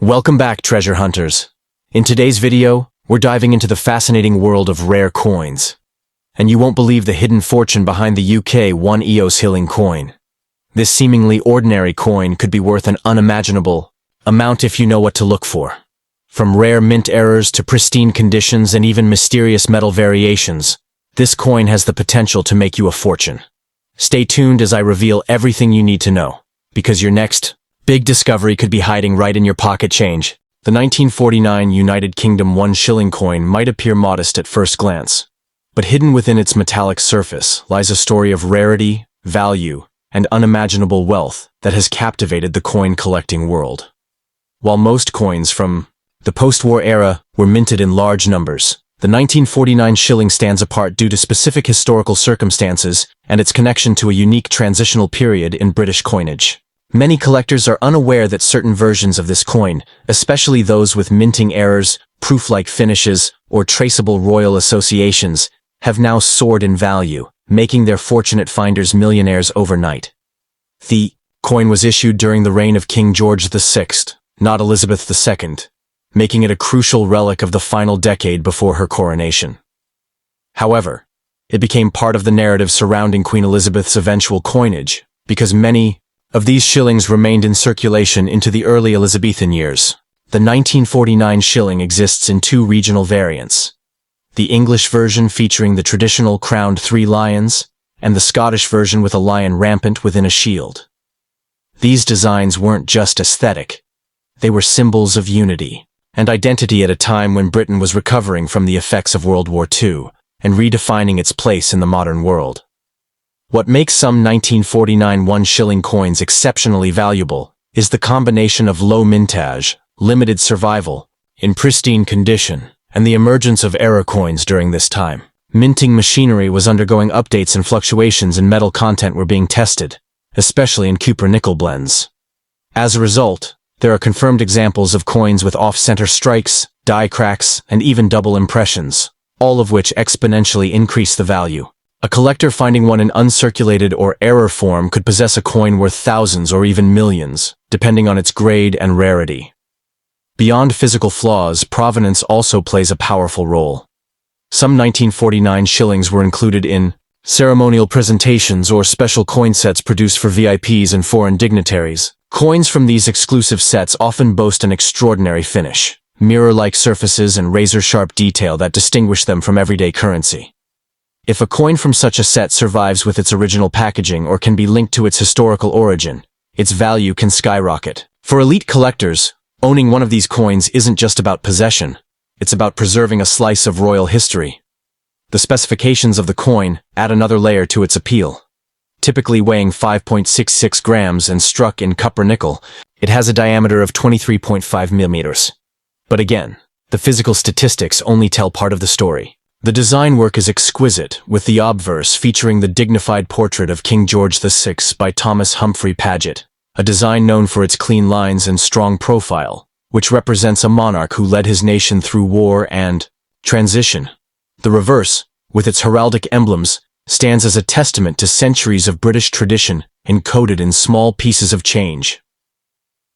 Welcome back, treasure hunters. In today's video, we're diving into the fascinating world of rare coins. And you won't believe the hidden fortune behind the UK One Shilling Coin. This seemingly ordinary coin could be worth an unimaginable amount if you know what to look for. From rare mint errors to pristine conditions and even mysterious metal variations, this coin has the potential to make you a fortune. Stay tuned as I reveal everything you need to know, because your next big discovery could be hiding right in your pocket change. The 1949 United Kingdom One Shilling Coin might appear modest at first glance, but hidden within its metallic surface lies a story of rarity, value, and unimaginable wealth that has captivated the coin collecting world. While most coins from the post-war era were minted in large numbers, the 1949 shilling stands apart due to specific historical circumstances and its connection to a unique transitional period in British coinage. Many collectors are unaware that certain versions of this coin, especially those with minting errors, proof-like finishes, or traceable royal associations, have now soared in value, making their fortunate finders millionaires overnight. The coin was issued during the reign of King George VI, not Elizabeth II, making it a crucial relic of the final decade before her coronation. However, it became part of the narrative surrounding Queen Elizabeth's eventual coinage, because many of these shillings remained in circulation into the early Elizabethan years. The 1949 shilling exists in two regional variants: the English version featuring the traditional crowned three lions, and the Scottish version with a lion rampant within a shield. These designs weren't just aesthetic. They were symbols of unity and identity at a time when Britain was recovering from the effects of World War II and redefining its place in the modern world. What makes some 1949 One Shilling coins exceptionally valuable is the combination of low mintage, limited survival, in pristine condition, and the emergence of error coins during this time. Minting machinery was undergoing updates and fluctuations in metal content were being tested, especially in copper-nickel blends. As a result, there are confirmed examples of coins with off-center strikes, die cracks, and even double impressions, all of which exponentially increase the value. A collector finding one in uncirculated or error form could possess a coin worth thousands or even millions, depending on its grade and rarity. Beyond physical flaws, provenance also plays a powerful role. Some 1949 shillings were included in ceremonial presentations or special coin sets produced for VIPs and foreign dignitaries. Coins from these exclusive sets often boast an extraordinary finish, mirror-like surfaces and razor-sharp detail that distinguish them from everyday currency. If a coin from such a set survives with its original packaging or can be linked to its historical origin, its value can skyrocket. For elite collectors, owning one of these coins isn't just about possession, it's about preserving a slice of royal history. The specifications of the coin add another layer to its appeal. Typically weighing 5.66 grams and struck in copper-nickel, it has a diameter of 23.5 millimeters. But again, the physical statistics only tell part of the story. The design work is exquisite, with the obverse featuring the dignified portrait of King George VI by Thomas Humphrey Paget, a design known for its clean lines and strong profile, which represents a monarch who led his nation through war and transition. The reverse, with its heraldic emblems, stands as a testament to centuries of British tradition encoded in small pieces of change.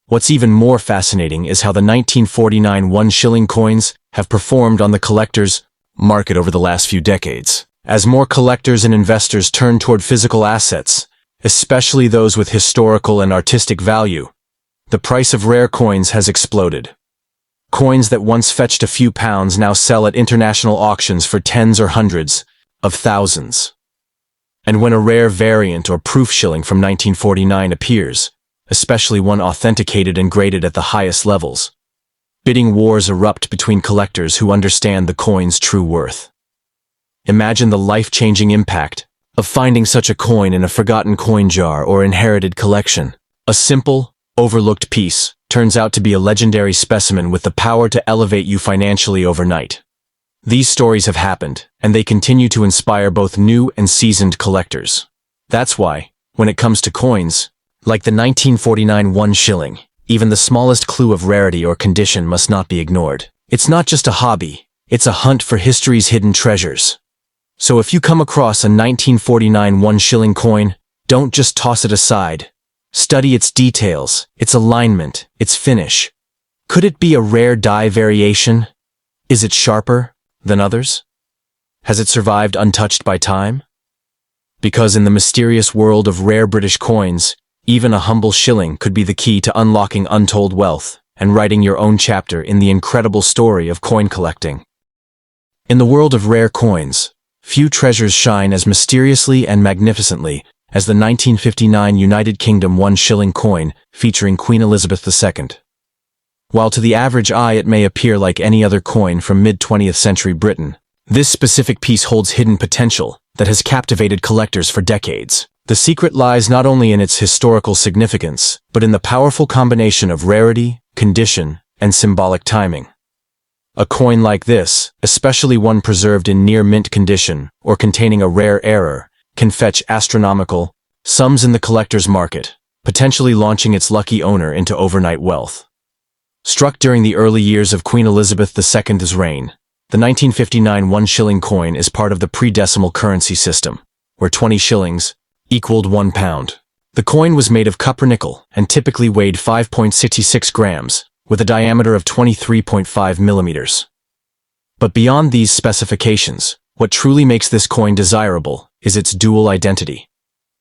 What's even more fascinating is how the 1949 One Shilling coins have performed on the collector's market over the last few decades. As more collectors and investors turn toward physical assets, especially those with historical and artistic value, the price of rare coins has exploded. Coins that once fetched a few pounds now sell at international auctions for tens or hundreds of thousands. And when a rare variant or proof shilling from 1949 appears, especially one authenticated and graded at the highest levels, bidding wars erupt between collectors who understand the coin's true worth. Imagine the life-changing impact of finding such a coin in a forgotten coin jar or inherited collection. A simple, overlooked piece turns out to be a legendary specimen with the power to elevate you financially overnight. These stories have happened, and they continue to inspire both new and seasoned collectors. That's why, when it comes to coins, like the 1949 One Shilling, even the smallest clue of rarity or condition must not be ignored. It's not just a hobby, it's a hunt for history's hidden treasures. So if you come across a 1949 One Shilling coin, don't just toss it aside. Study its details, its alignment, its finish. Could it be a rare die variation? Is it sharper than others? Has it survived untouched by time? Because in the mysterious world of rare British coins, even a humble shilling could be the key to unlocking untold wealth and writing your own chapter in the incredible story of coin collecting. In the world of rare coins, few treasures shine as mysteriously and magnificently as the 1959 United Kingdom One Shilling coin featuring Queen Elizabeth II. While to the average eye it may appear like any other coin from mid-20th century Britain, this specific piece holds hidden potential that has captivated collectors for decades. The secret lies not only in its historical significance, but in the powerful combination of rarity, condition, and symbolic timing. A coin like this, especially one preserved in near-mint condition or containing a rare error, can fetch astronomical sums in the collector's market, potentially launching its lucky owner into overnight wealth. Struck during the early years of Queen Elizabeth II's reign, the 1959 One Shilling coin is part of the pre-decimal currency system, where 20 shillings equaled 1 pound. The coin was made of copper nickel and typically weighed 5.66 grams, with a diameter of 23.5 millimeters. But beyond these specifications, what truly makes this coin desirable is its dual identity.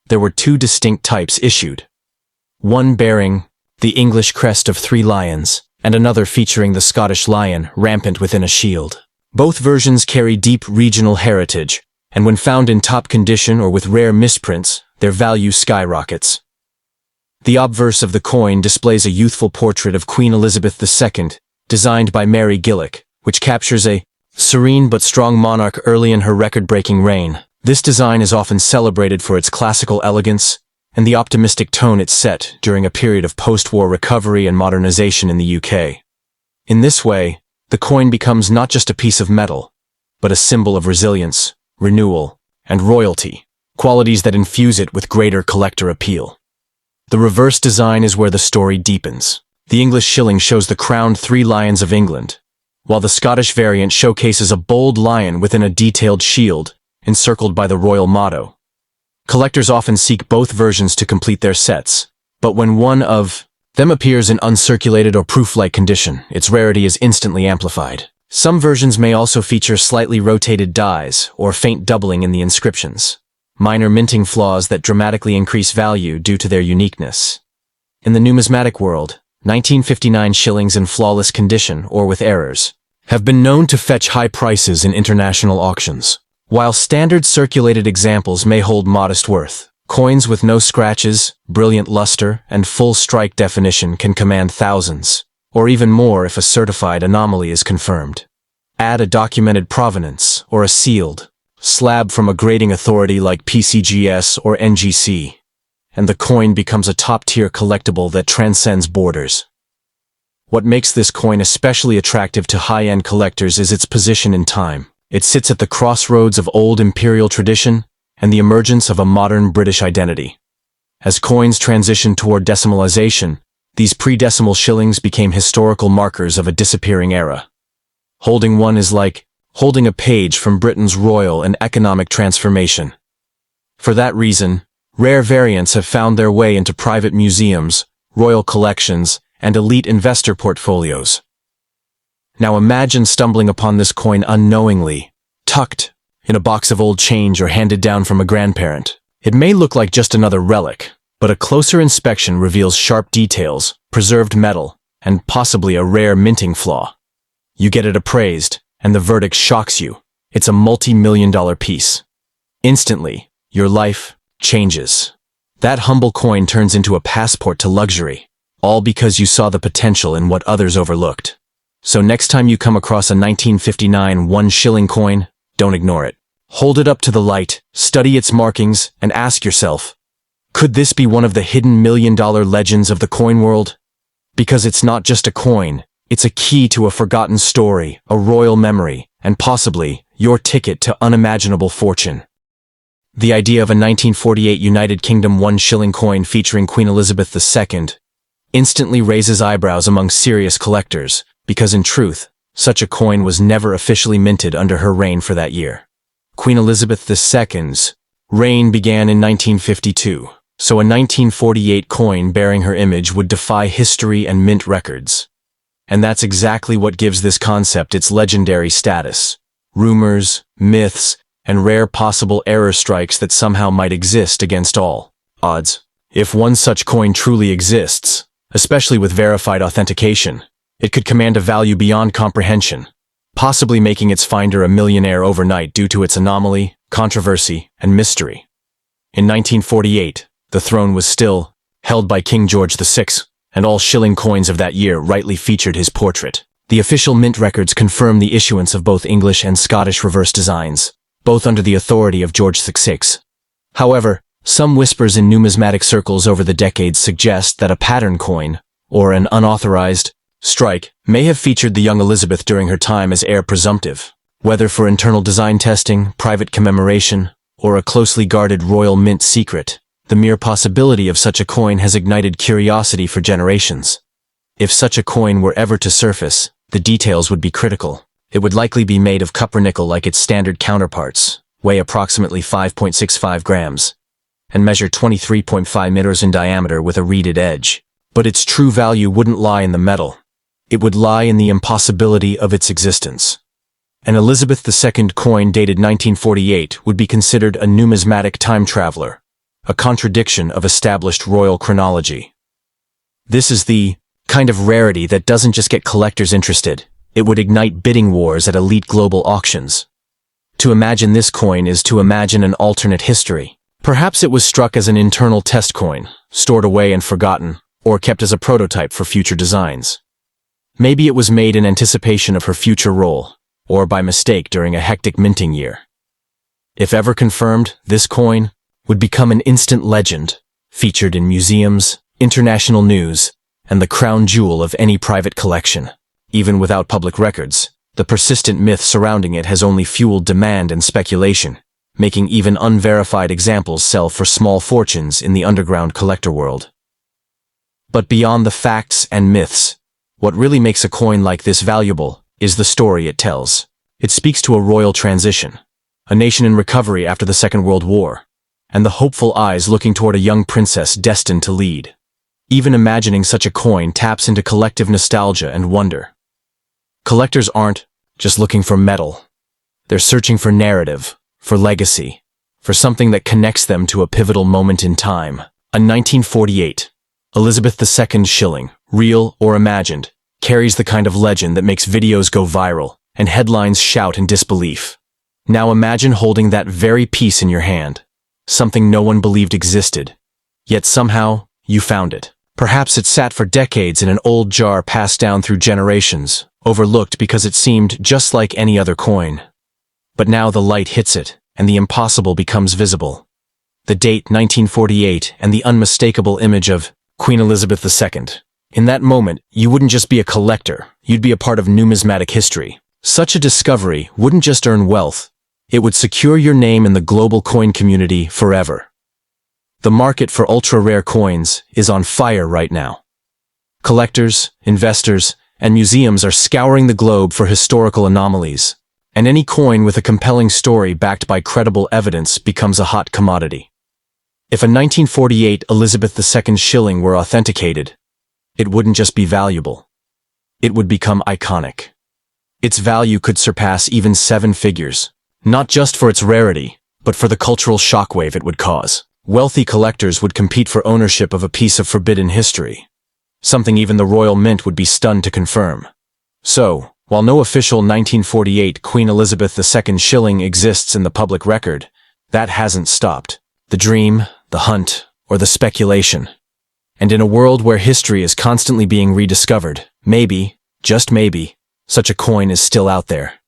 There were two distinct types issued, one bearing the English crest of 3 lions, and another featuring the Scottish lion rampant within a shield. Both versions carry deep regional heritage, and when found in top condition or with rare misprints, their value skyrockets. The obverse of the coin displays a youthful portrait of Queen Elizabeth II, designed by Mary Gillick, which captures a serene but strong monarch early in her record-breaking reign. This design is often celebrated for its classical elegance and the optimistic tone it set during a period of post-war recovery and modernization in the UK. In this way, the coin becomes not just a piece of metal, but a symbol of resilience, renewal, and royalty, qualities that infuse it with greater collector appeal. The reverse design is where the story deepens. The English shilling shows the crowned 3 lions of England, while the Scottish variant showcases a bold lion within a detailed shield, encircled by the royal motto. Collectors often seek both versions to complete their sets, but when one of them appears in uncirculated or proof-like condition, its rarity is instantly amplified. Some versions may also feature slightly rotated dies or faint doubling in the inscriptions, minor minting flaws that dramatically increase value due to their uniqueness. In the numismatic world, 1959 shillings in flawless condition or with errors have been known to fetch high prices in international auctions. While standard circulated examples may hold modest worth, coins with no scratches, brilliant luster, and full strike definition can command thousands, or even more if a certified anomaly is confirmed. Add a documented provenance or a sealed slab from a grading authority like PCGS or NGC, and the coin becomes a top-tier collectible that transcends borders. What makes this coin especially attractive to high-end collectors is its position in time. It sits at the crossroads of old imperial tradition and the emergence of a modern British identity. As coins transitioned toward decimalization, these pre-decimal shillings became historical markers of a disappearing era. Holding one is like holding a page from Britain's royal and economic transformation. For that reason, rare variants have found their way into private museums, royal collections, and elite investor portfolios. Now imagine stumbling upon this coin unknowingly, tucked in a box of old change or handed down from a grandparent. It may look like just another relic, but a closer inspection reveals sharp details, preserved metal, and possibly a rare minting flaw. You get it appraised, and the verdict shocks you. It's a multi-million-dollar piece. Instantly, your life changes. That humble coin turns into a passport to luxury, all because you saw the potential in what others overlooked. So next time you come across a 1959 One Shilling coin, don't ignore it. Hold it up to the light, study its markings, and ask yourself, could this be one of the hidden million-dollar legends of the coin world? Because it's not just a coin, it's a key to a forgotten story, a royal memory, and possibly your ticket to unimaginable fortune. The idea of a 1948 United Kingdom One Shilling coin featuring Queen Elizabeth II instantly raises eyebrows among serious collectors, because in truth, such a coin was never officially minted under her reign for that year. Queen Elizabeth II's reign began in 1952, so a 1948 coin bearing her image would defy history and mint records. And that's exactly what gives this concept its legendary status. Rumors, myths, and rare possible error strikes that somehow might exist against all odds. If one such coin truly exists, especially with verified authentication, it could command a value beyond comprehension, possibly making its finder a millionaire overnight due to its anomaly, controversy, and mystery. In 1948, the throne was still held by King George VI, and all shilling coins of that year rightly featured his portrait. The official mint records confirm the issuance of both English and Scottish reverse designs, both under the authority of George VI. However, some whispers in numismatic circles over the decades suggest that a pattern coin, or an unauthorized strike, may have featured the young Elizabeth during her time as heir presumptive. Whether for internal design testing, private commemoration, or a closely guarded royal mint secret, the mere possibility of such a coin has ignited curiosity for generations. If such a coin were ever to surface, the details would be critical. It would likely be made of copper-nickel like its standard counterparts, weigh approximately 5.65 grams, and measure 23.5 meters in diameter with a reeded edge. But its true value wouldn't lie in the metal. It would lie in the impossibility of its existence. An Elizabeth II coin dated 1948 would be considered a numismatic time traveler, a contradiction of established royal chronology. This is the kind of rarity that doesn't just get collectors interested, it would ignite bidding wars at elite global auctions. To imagine this coin is to imagine an alternate history. Perhaps it was struck as an internal test coin, stored away and forgotten, or kept as a prototype for future designs. Maybe it was made in anticipation of her future role, or by mistake during a hectic minting year. If ever confirmed, this coin would become an instant legend, featured in museums, international news, and the crown jewel of any private collection. Even without public records, the persistent myth surrounding it has only fueled demand and speculation, making even unverified examples sell for small fortunes in the underground collector world. But beyond the facts and myths, what really makes a coin like this valuable is the story it tells. It speaks to a royal transition, a nation in recovery after the Second World War, and the hopeful eyes looking toward a young princess destined to lead. Even imagining such a coin taps into collective nostalgia and wonder. Collectors aren't just looking for metal. They're searching for narrative, for legacy, for something that connects them to a pivotal moment in time. A 1948 Elizabeth II shilling, real or imagined, carries the kind of legend that makes videos go viral and headlines shout in disbelief. Now imagine holding that very piece in your hand, something no one believed existed. Yet somehow, you found it. Perhaps it sat for decades in an old jar passed down through generations, overlooked because it seemed just like any other coin. But now the light hits it, and the impossible becomes visible. The date 1948 and the unmistakable image of Queen Elizabeth II. In that moment, you wouldn't just be a collector, you'd be a part of numismatic history. Such a discovery wouldn't just earn wealth, it would secure your name in the global coin community forever. The market for ultra-rare coins is on fire right now. Collectors, investors, and museums are scouring the globe for historical anomalies, and any coin with a compelling story backed by credible evidence becomes a hot commodity. If a 1948 Elizabeth II shilling were authenticated, it wouldn't just be valuable. It would become iconic. Its value could surpass even 7 figures, not just for its rarity, but for the cultural shockwave it would cause. Wealthy collectors would compete for ownership of a piece of forbidden history, something even the Royal Mint would be stunned to confirm. So, while no official 1948 Queen Elizabeth II shilling exists in the public record, that hasn't stopped the dream, the hunt, or the speculation. And in a world where history is constantly being rediscovered, maybe, just maybe, such a coin is still out there,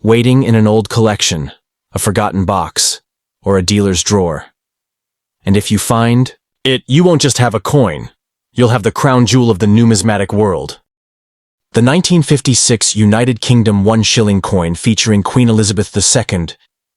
waiting in an old collection, a forgotten box, or a dealer's drawer. And if you find it, you won't just have a coin, you'll have the crown jewel of the numismatic world. The 1956 United Kingdom One Shilling coin featuring Queen Elizabeth II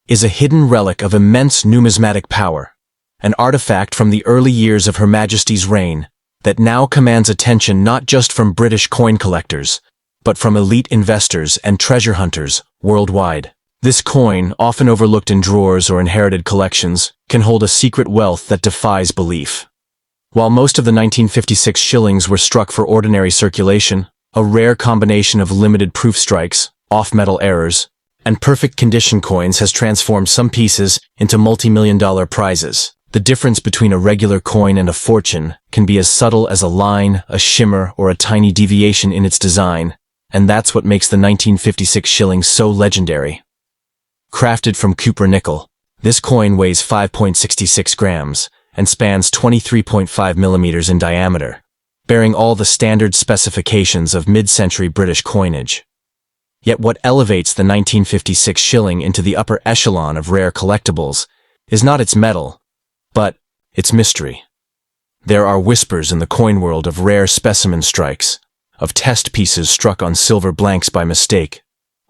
is a hidden relic of immense numismatic power, an artifact from the early years of Her Majesty's reign that now commands attention not just from British coin collectors, but from elite investors and treasure hunters worldwide. This coin, often overlooked in drawers or inherited collections, can hold a secret wealth that defies belief. While most of the 1956 shillings were struck for ordinary circulation, a rare combination of limited proof strikes, off-metal errors, and perfect condition coins has transformed some pieces into multi-million-dollar prizes. The difference between a regular coin and a fortune can be as subtle as a line, a shimmer, or a tiny deviation in its design, and that's what makes the 1956 shilling so legendary. Crafted from Cooper nickel, this coin weighs 5.66 grams and spans 23.5 millimeters in diameter, bearing all the standard specifications of mid-century British coinage. Yet what elevates the 1956 shilling into the upper echelon of rare collectibles is not its metal, but its mystery. There are whispers in the coin world of rare specimen strikes, of test pieces struck on silver blanks by mistake,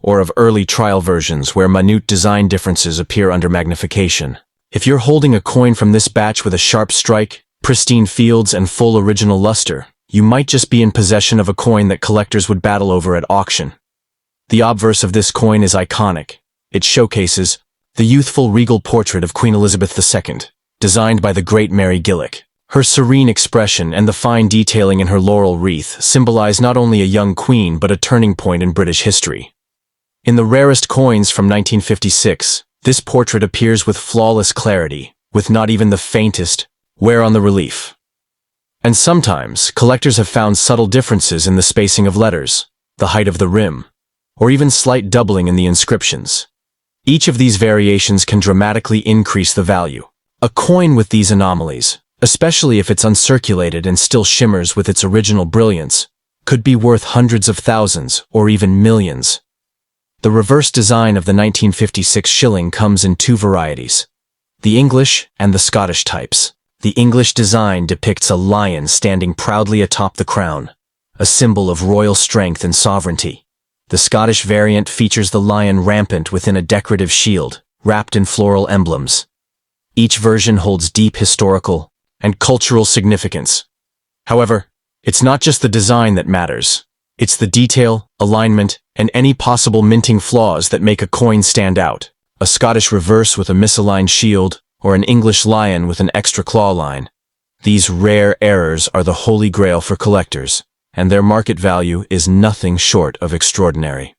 or of early trial versions where minute design differences appear under magnification. If you're holding a coin from this batch with a sharp strike, pristine fields, and full original luster, you might just be in possession of a coin that collectors would battle over at auction. The obverse of this coin is iconic. It showcases the youthful regal portrait of Queen Elizabeth II, designed by the great Mary Gillick. Her serene expression and the fine detailing in her laurel wreath symbolize not only a young queen but a turning point in British history. In the rarest coins from 1956, this portrait appears with flawless clarity, with not even the faintest wear on the relief. And sometimes, collectors have found subtle differences in the spacing of letters, the height of the rim, or even slight doubling in the inscriptions. Each of these variations can dramatically increase the value. A coin with these anomalies, especially if it's uncirculated and still shimmers with its original brilliance, could be worth hundreds of thousands or even millions. The reverse design of the 1956 shilling comes in two varieties, the English and the Scottish types. The English design depicts a lion standing proudly atop the crown, a symbol of royal strength and sovereignty. The Scottish variant features the lion rampant within a decorative shield, wrapped in floral emblems. Each version holds deep historical and cultural significance. However, it's not just the design that matters. It's the detail, alignment, and any possible minting flaws that make a coin stand out. A Scottish reverse with a misaligned shield, or an English lion with an extra claw line. These rare errors are the holy grail for collectors, and their market value is nothing short of extraordinary.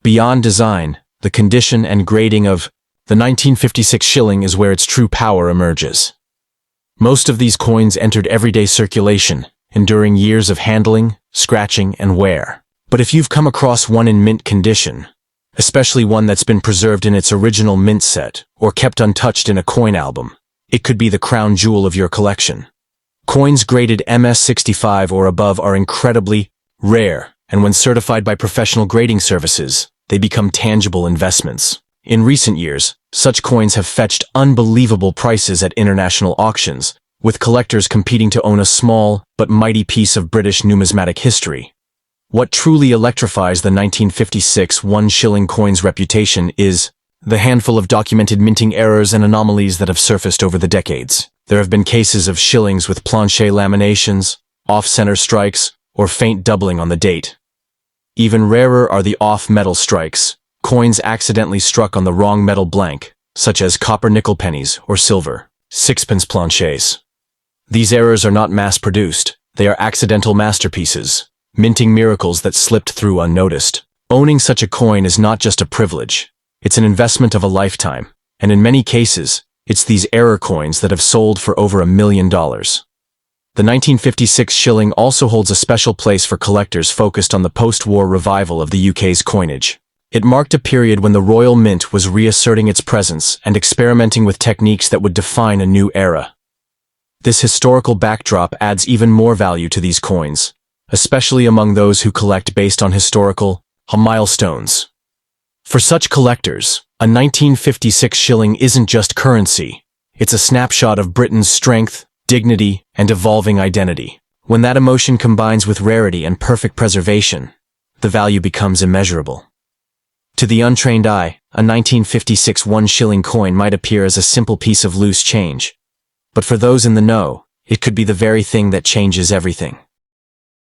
Beyond design, the condition and grading of the 1956 shilling is where its true power emerges. Most of these coins entered everyday circulation, enduring years of handling, scratching, and wear. But if you've come across one in mint condition, especially one that's been preserved in its original mint set or kept untouched in a coin album, it could be the crown jewel of your collection. Coins graded MS65 or above are incredibly rare, and when certified by professional grading services, they become tangible investments. In recent years, such coins have fetched unbelievable prices at international auctions, with collectors competing to own a small but mighty piece of British numismatic history. What truly electrifies the 1956 One Shilling Coins reputation is the handful of documented minting errors and anomalies that have surfaced over the decades. There have been cases of shillings with plancher laminations, off-center strikes, or faint doubling on the date. Even rarer are the off-metal strikes, coins accidentally struck on the wrong metal blank, such as copper nickel pennies or silver sixpence planchers. These errors are not mass-produced, they are accidental masterpieces, minting miracles that slipped through unnoticed. Owning such a coin is not just a privilege, it's an investment of a lifetime, and in many cases, it's these error coins that have sold for over $1 million. The 1956 shilling also holds a special place for collectors focused on the post-war revival of the UK's coinage. It marked a period when the Royal Mint was reasserting its presence and experimenting with techniques that would define a new era. This historical backdrop adds even more value to these coins, especially among those who collect based on historical milestones. For such collectors, a 1956 shilling isn't just currency, it's a snapshot of Britain's strength, dignity, and evolving identity. When that emotion combines with rarity and perfect preservation, the value becomes immeasurable. To the untrained eye, a 1956 One Shilling coin might appear as a simple piece of loose change. But for those in the know, it could be the very thing that changes everything.